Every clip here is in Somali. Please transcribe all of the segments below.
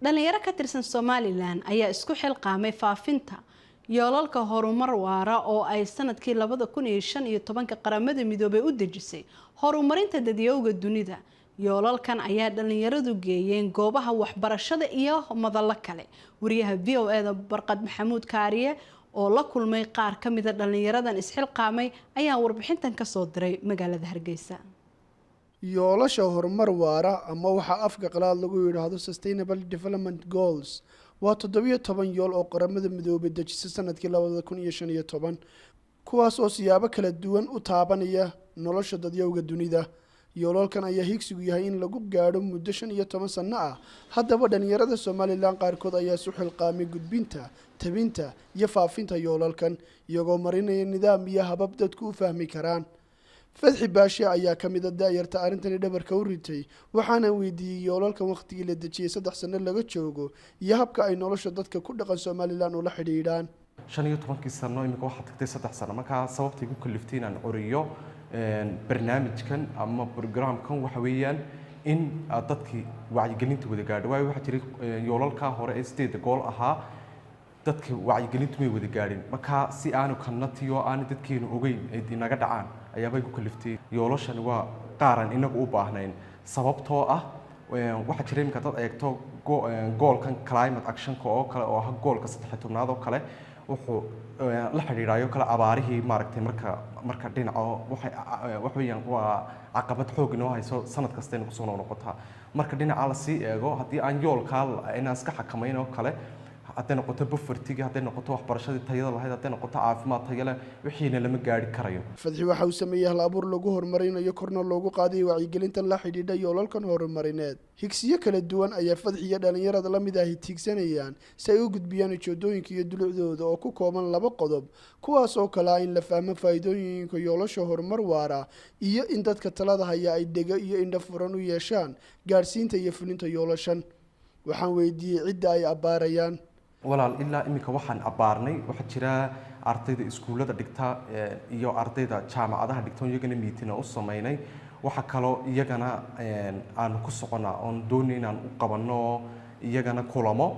dhalinyaro ka tirsan Somaliland ayaa isku xilqaamay faafinta yoolalka horumar waara oo ay sanadkii 2015 qaramada midoobay u dejisay horumarinta dadyowga dunida. yoolalkan ayaa dhalinyaradu geeyeen goobaha waxbarashada iyo madallo kale. wariyaha VOA Barqad Maxamuud Kaariye oo la kulmay qaar ka mid ah dhalinyaradan isxilqaamay ayaa warbixintan ka soo diray magaalada Hargeysa. yoolasha horumar waara ama waxa afka qalaad lagu yiraahdo Sustainable Development Goals waa 17 yool oo qaramada midoobay dejisay sanadkii 2015 kuwaas oo siyaabo kala duwan u taabanaya nolosha dadyowga dunida. yoolalkan ayaa higsigu yahay in lagu gaadho muddo 15 sano ah. haddaba dhalinyarada Somaliland qaarkood ayaa isu xilqaamay gudbinta, tabinta iyo faafinta yoolalkan iyagoo marinaya nidaam iyo habab dadku u fahmi karaan. Fadxi Baashi ayaa ka mid ah daayarta arintani dhabarka u ritay waxaana weydiiyay yoolalkan waqtigii la dejiyay 3 sano laga joogo iyo habka ay nolosha dadka ku dhaqan Somaliland ula xidhiidhaan. 15 sano imika waxa tagtay 3 sano marka sababtay ku kalifteen aan curiyo barnaamijkan ama programkan waxa weeyaan in dadkii wacyigelinta wada gaadho waxa jiray yoolalka hore ee 8 gool ahaa dadka wacyigelintu may wada gaadhin marka si aanu kanatiyo aan dadkeenu ogeyn ay inaga dhacaan ayaabay ku kaliftay yoolashan waa qaaran inagu u baahnayn sababtoo ah waxa jiray imika dad eegto goolkan climate action oo kale oo ah goolka 13aad oo kale wuxuu la xiriiraayo kala abaarihii maaragtay marka dhinaco wax weeyaan waa caqabad xoog inoo hayso sanad kasta inuu soo noqotaa marka dhinaca la sii eego hadii aan yoolka inaan iska xakamayno kale hadday noqoto buffertiga hadday noqoto waxbarashadii tayada lahayd hadday noqoto caafimaad tayo leh wixiina lama gaari karayo. Fadxi waxa uu sameeyay hal abuur lagu horumarinayo korna loogu qaaday wacyigelinta la xidhiidha yoolalkan horumarineed. higsiyo kala duwan ayaa Fadxi iyo dhalinyarada la mid ah tigsanayaan si ay u gudbiyaan ujeedooyinka iyo dulucdooda oo ku kooban 2 qodob kuwaas oo kala in la fahmo faa'iidooyinka yoolasha horumar waara iyo in dadka talada haya ay dhega iyo indho furan u yeeshaan gaarsiinta iyo fulinta yoolashan. waxaan weydiiyay cidda ay abaarayaan walaal ilaa imika waxaan abaarnay waxa jira ardayda iskuulada dhigta iyo ardayda jaamacadaha dhigta iyagana miitina u sameeynay waxa kale iyagana aan ku soconaa oo doonayna u qabano iyagana kulamo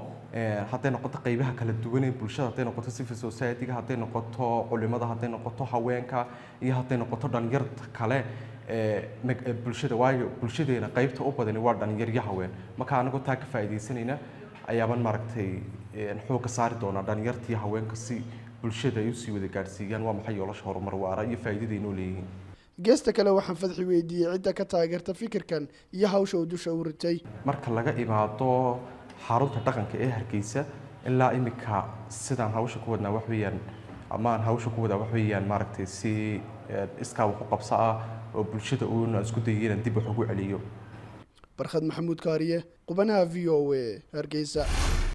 hadday noqoto qaybaha kala duwan ee bulshada hadday noqoto civil society hadday noqoto culimada hadday noqoto haweenka iyo hadday noqoto dhalinyarada kale bulshada waayo bulshadeena qaybta u badan waa dhalinyar haween marka anagu taa ka faa'iideysanayna ayaaban maaragtay xoog saari doona dhalinyartii haweenka si bulshada ay u sii wada gaarsiiyaan waa maxay yoolasha horumar waara iyo faa'iidada inoo leeyihiin. geesta kale waxaan Fadxi weydiiyay cidda ka taageerta fikirkan iyo hawsha uu dusha u ritay. marka laga imaado xarunta dhaqanka ee Hargeysa ilaa imika sidaan hawsha ku wadnaa wax weeyaan ama hawsha ku wada wax weeyaan maaragtay si iska wax u qabsaa oo bulshada uu isku dayeen dib wax ugu celiyo. Barqad Maxamuud Kaariye qubanaha VOA Hargeysa.